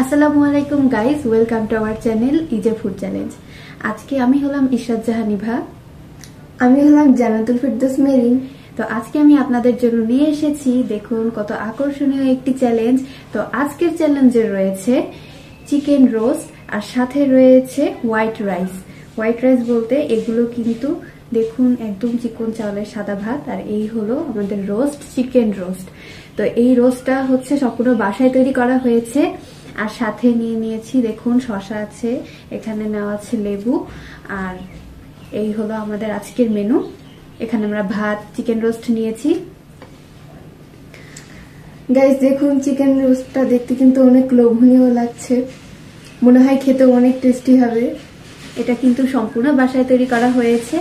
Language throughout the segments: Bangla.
আসসালামু আলাইকুম guys, welcome to our channel ইজে food challenge. আজকে আমি হলাম ইশরাত জাহান ইভা। আমি হলাম জান্নাতুল ফেরদৌস মেরিন। তো আজকে আমি আপনাদের জন্য নিয়ে এসেছি, দেখুন কত আকর্ষণীয় একটি চ্যালেঞ্জ। তো আজকের চ্যালেঞ্জে রয়েছে চিকেন রোস্ট আর সাথে রয়েছে হোয়াইট রাইস। হোয়াইট রাইস বলতে এগুলো কিন্তু দেখুন একদম চিকন চাউলের সাদা ভাত, আর এই হলো আমাদের রোস্ট, চিকেন রোস্ট। তো এই রোস্টটা হচ্ছে সম্পূর্ণ বাসায় তৈরি করা হয়েছে। আর সাথে নিয়ে নিয়েছি দেখুন শসা আছে, এখানে নেওয়া আছে লেবু, আর এই হলো আমাদের আজকের মেনু। এখানে আমরা ভাত, চিকেন রোস্ট নিয়েছি। গাইস দেখুন, চিকেন রোস্টটা দেখতে কিন্তু অনেক লোভনীয় লাগছে, মনে হয় খেতে অনেক টেস্টি হবে। এটা কিন্তু সম্পূর্ণ বাসায় তৈরি করা হয়েছে।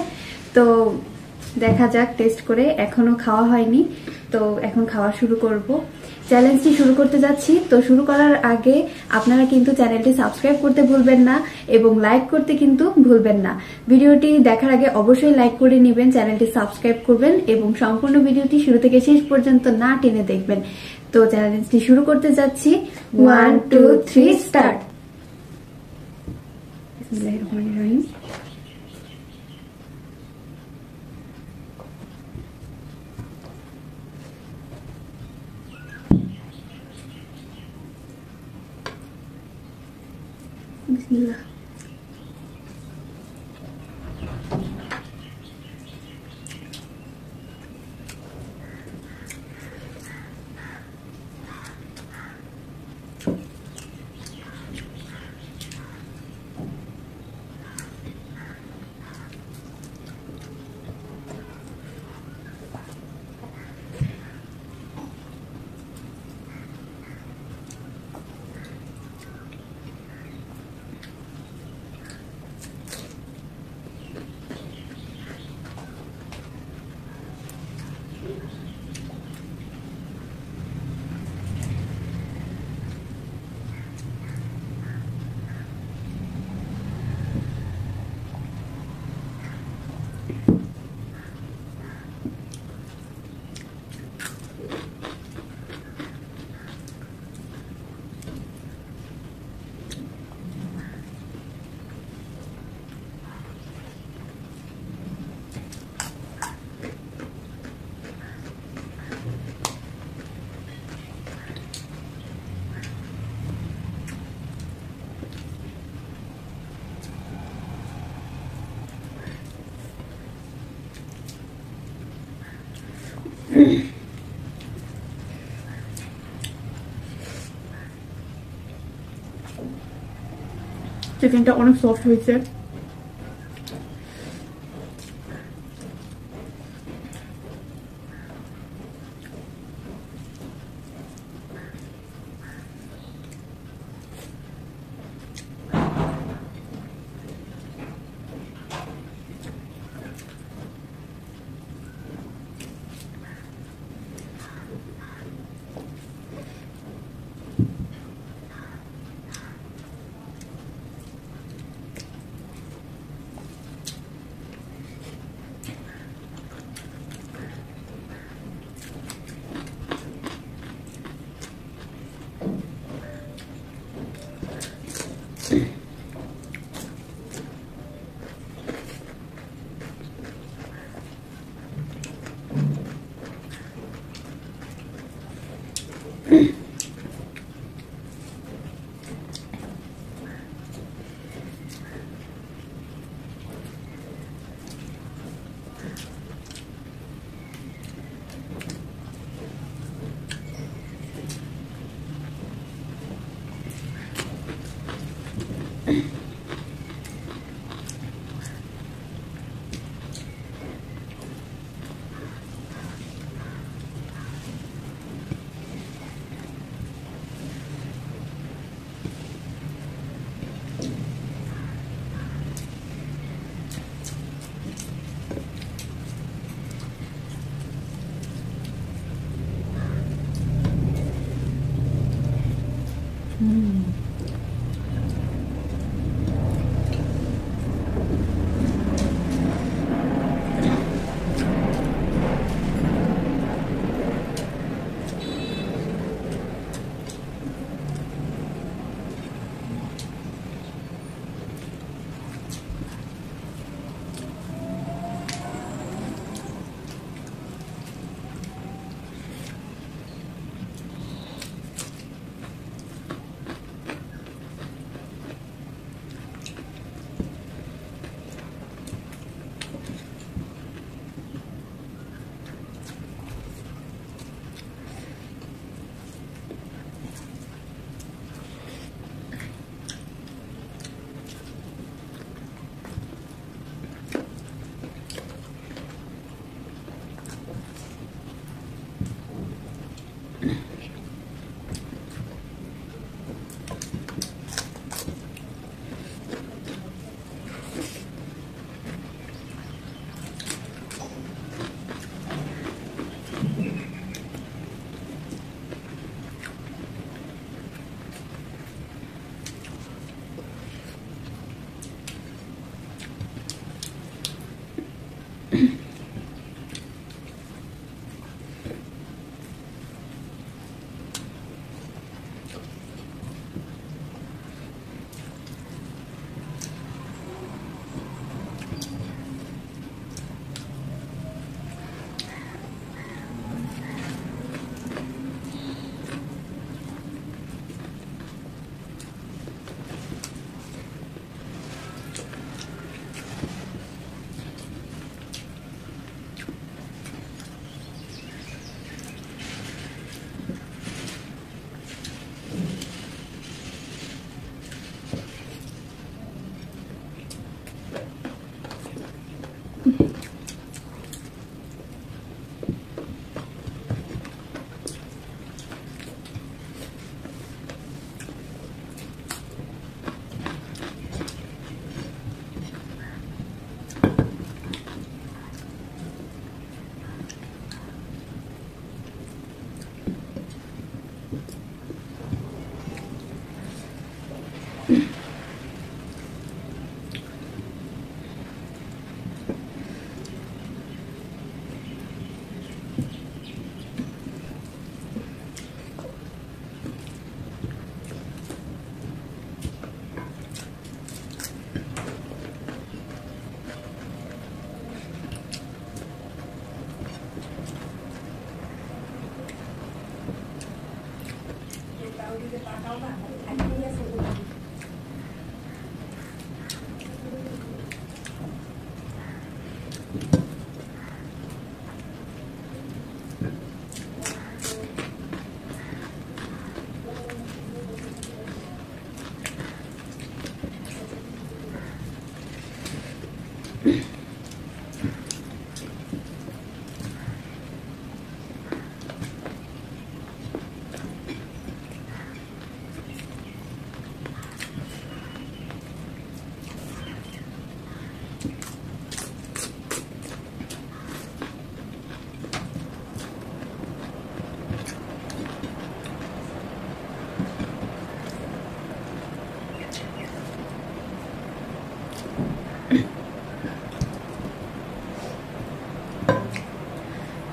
তো দেখা যাক টেস্ট করে, এখনো খাওয়া হয়নি, তো এখন খাওয়া শুরু করব। চ্যালেঞ্জটি শুরু করতে যাচ্ছি। তো শুরু করার আগে আপনারা কিন্তু চ্যানেলটি সাবস্ক্রাইব করতে ভুলবেন না এবং লাইক করতে কিন্তু ভুলবেন না। ভিডিওটি দেখার আগে অবশ্যই লাইক করে নেবেন, চ্যানেলটি সাবস্ক্রাইব করবেন এবং সম্পূর্ণ ভিডিওটি শুরু থেকে শেষ পর্যন্ত না টেনে দেখবেন। তো চ্যালেঞ্জটি শুরু করতে যাচ্ছি। 1 2 3 স্টার্ট। বিসমিল্লাহিররহমানিররহিম। বিসমিল্লাহ। চিকেনটা অনেক সফট হয়েছে।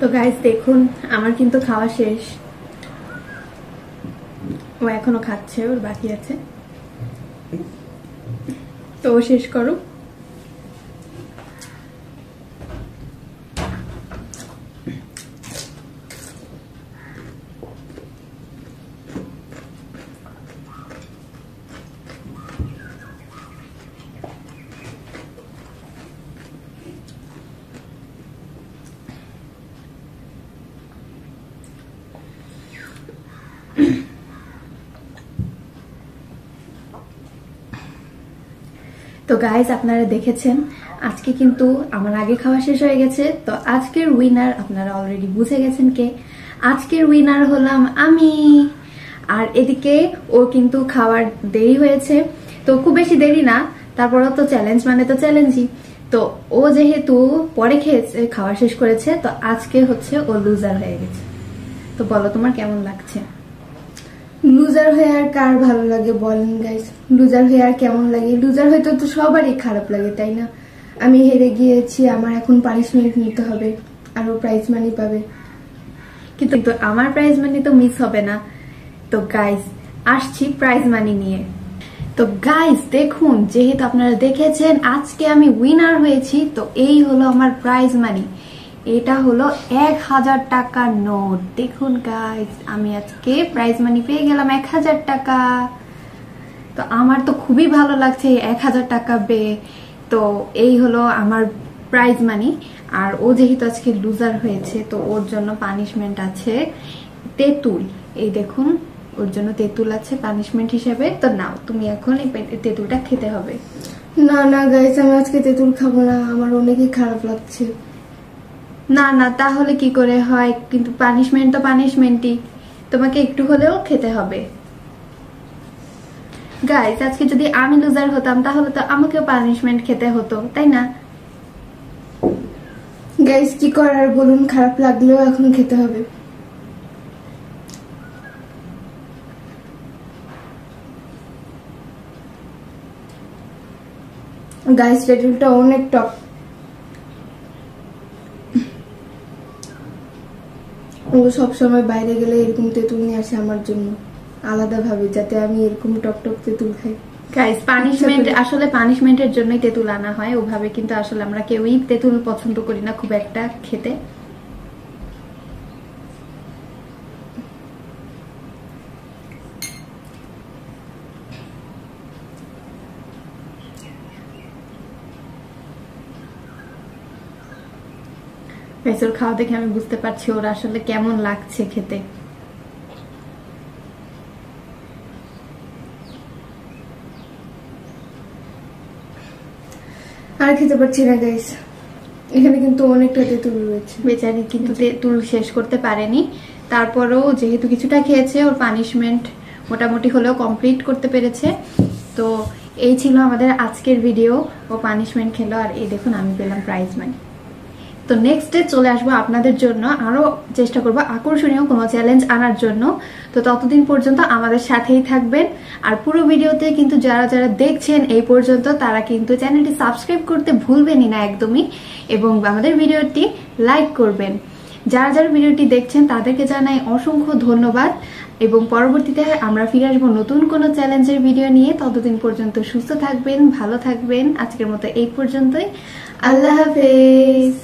তো গাইস দেখুন আমার কিন্তু খাওয়া শেষ। ও এখনো খাচ্ছে, ওর বাকি আছে, তো ও শেষ করো। তো গাইজ আপনারা দেখেছেন আজকে কিন্তু আমার আগে খাওয়া শেষ হয়ে গেছে। তো আজকের উইনার আপনারা অলরেডি বুঝে গেছেন কে। আজকের উইনার হলাম আমি। আর এদিকে ও কিন্তু খাওয়ার দেরি হয়েছে, তো খুব বেশি দেরি না, তারপরও তো চ্যালেঞ্জ মানে তো চ্যালেঞ্জই। তো ও যেহেতু পরে খেয়েছে, খাওয়া শেষ করেছে, তো আজকে হচ্ছে ও লুজার হয়ে গেছে। তো বলো তোমার কেমন লাগছে? লুজার হয়ে আর কার ভালো লাগে বলেন গাইস? লুজার হয়ে আর কেমন লাগে? লুজার হয়তো তো সবারই খারাপ লাগে, তাই না? আমি হেরে গিয়েছি, আমার এখন পানিশমেন্ট নিতে হবে, আরো প্রাইজ মানি পাবে। কিন্তু আমার প্রাইজ মানি তো মিস হবে না। তো গাইস আসছি প্রাইজ মানি নিয়ে। তো গাইস দেখুন, যেহেতু আপনারা দেখেছেন আজকে আমি উইনার হয়েছি, তো এই হলো আমার প্রাইজ মানি। এটা হলো 1000 টাকার নোট। দেখুন গাইস, আমি আজকে প্রাইজ মানি পেয়ে গেলাম 1000 টাকা। তো আমার তো খুবই ভালো লাগছে 1000 টাকা পেয়ে। তো এই হলো আমার প্রাইজ মানি। আর ও যেহেতু আজকে লুজার হয়েছে, তো ওর জন্য পানিশমেন্ট আছে তেঁতুল। এই দেখুন, ওর জন্য তেঁতুল আছে পানিশমেন্ট হিসেবে। তো নাও, তুমি এখন এই তেঁতুলটা খেতে হবে। না না গাইস, আমি আজকে তেঁতুল খাবো না, আমার অনেকই খারাপ লাগছে। না না, তাহলে কি করে হয়? কিন্তু পানিশমেন্ট তো পানিশমেন্টই, তোমাকে একটু হলেও খেতে হবে। গাইস আজকে যদি আমি লুজার হতাম তাহলে তো আমাকেও পানিশমেন্ট খেতে হতো, তাই না? গাইস কি করার বলুন, খারাপ লাগলেও এখন খেতে হবে। গাইস তেঁতুলটা অনেক টক। ও সবসময় বাইরে গেলে এরকম তেঁতুল নিয়ে আসে আমার জন্য আলাদা ভাবে, যাতে আমি এরকম টক টক তেঁতুল খাই। গাইস পানিশমেন্ট আসলে পানিশমেন্টের জন্যই তেঁতুল আনা হয় ওভাবে, কিন্তু আসলে আমরা কেউই তেঁতুল পছন্দ করি না খুব একটা খেতে। ওর খাওয়া দেখে আমি বুঝতে পারছি ওর আসলে কেমন লাগছে খেতে। আর খেতে পারছি না গাইস, এখানে কিন্তু অনেকটা তেঁতুল রয়েছে। বেচারি কিন্তু তেঁতুল শেষ করতে পারেনি, তারপরেও যেহেতু কিছুটা খেয়েছে ওর পানিশমেন্ট মোটামুটি হলেও কমপ্লিট করতে পেরেছে। তো এই ছিল আমাদের আজকের ভিডিও। ও পানিশমেন্ট খেলো, আর এই দেখুন আমি পেলাম প্রাইজ মানি। তো নেক্সট ডে চলে আসবো আপনাদের জন্য, আরো চেষ্টা করবো আকর্ষণীয় কোনো চ্যালেঞ্জ আনার জন্য। তো ততদিন পর্যন্ত আমাদের সাথেই থাকবেন। আর পুরো ভিডিওতে কিন্তু যারা যারা দেখছেন এই পর্যন্ত, তারা কিন্তু চ্যানেলটি সাবস্ক্রাইব করতে ভুলবেনই না একদমই, এবং আমাদের ভিডিওটি লাইক করবেন। যারা যারা ভিডিওটি দেখছেন তাদেরকে জানাই অসংখ্য ধন্যবাদ, এবং পরবর্তীতে আমরা ফিরে আসবো নতুন কোনো চ্যালেঞ্জের ভিডিও নিয়ে। ততদিন পর্যন্ত সুস্থ থাকবেন, ভালো থাকবেন। আজকের মতো এই পর্যন্তই। আল্লাহ হাফেজ।